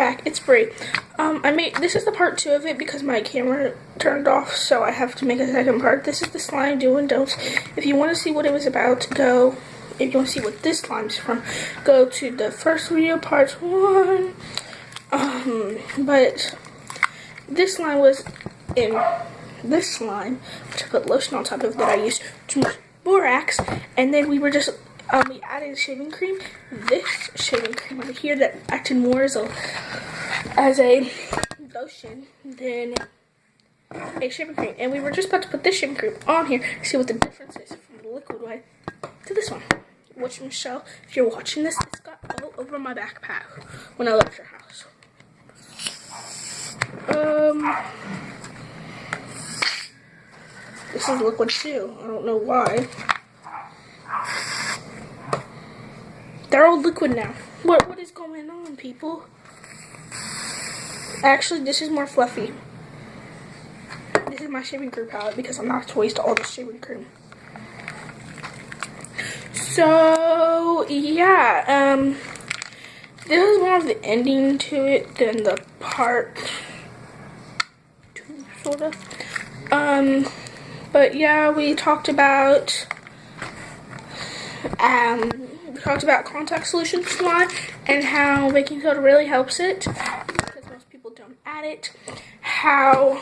back. It's Bri. This is the part 2 of it because my camera turned off, so I have to make a second part. This is the slime do and don'ts. If you want to see what it was about, if you want to see what this slime's from, go to the first video, part 1. But this slime was in this slime, which I put lotion on top of that I used too much borax, and then we were just we added shaving cream. This shaving cream over here that acted more as a lotion than a shaving cream, and we were just about to put this shaving cream on here to see what the difference is from the liquid one to this one. Which, Michelle, if you're watching this, it's got all over my backpack when I left your house. This is liquid too. I don't know why. They're all liquid now. What is going on, people? Actually, this is more fluffy. This is my shaving cream palette because I'm not to waste all the shaving cream. So yeah, this is more of the ending to it than the part 2, sort of. But yeah, we talked about contact solution slime and how baking soda really helps it because most people don't add it. How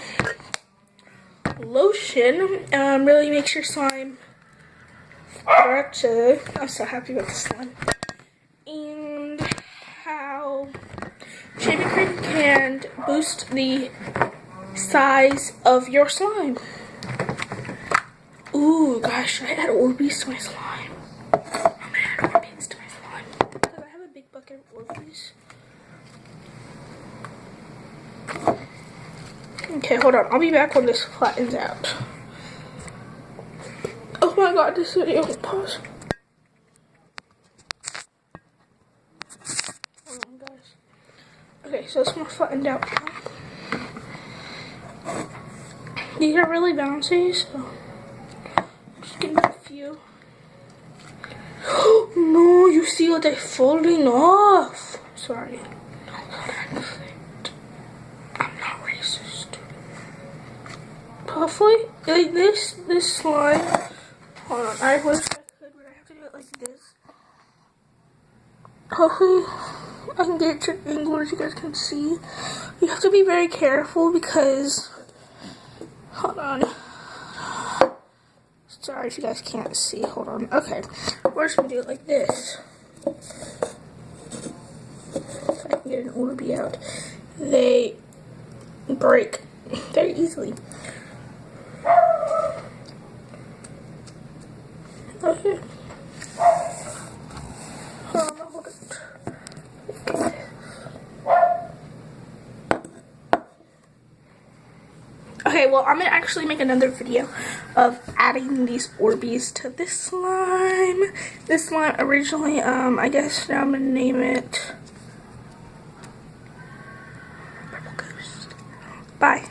lotion really makes your slime stretchy. I'm so happy with the slime. And how shaving cream can boost the size of your slime. Ooh, gosh, I add Orbeez to my slime. I'm gonna add Orbeez to my slime because I have a big bucket of Orbeez. Okay, hold on. I'll be back when this flattens out. Oh my god, this video. Pause. Hold on, guys. Okay, so it's more flattened out now. These are really bouncy, so just getting a few. No, you see what they're falling off. Sorry. I'm not racist. Puffly? Like this slime. Hold on, I wish I could, but I have to do it like this. Hopefully, I can get it to an angle where you guys can see. You have to be very careful because, hold on. Sorry if you guys can't see, hold on. Okay, we're just gonna do it like this. If I can get an Orbeez out. They break very easily. Okay. Hold it. Okay, well, I'm gonna actually make another video of adding these Orbeez to this slime. This slime originally, I guess now I'm gonna name it Purple Ghost. Bye.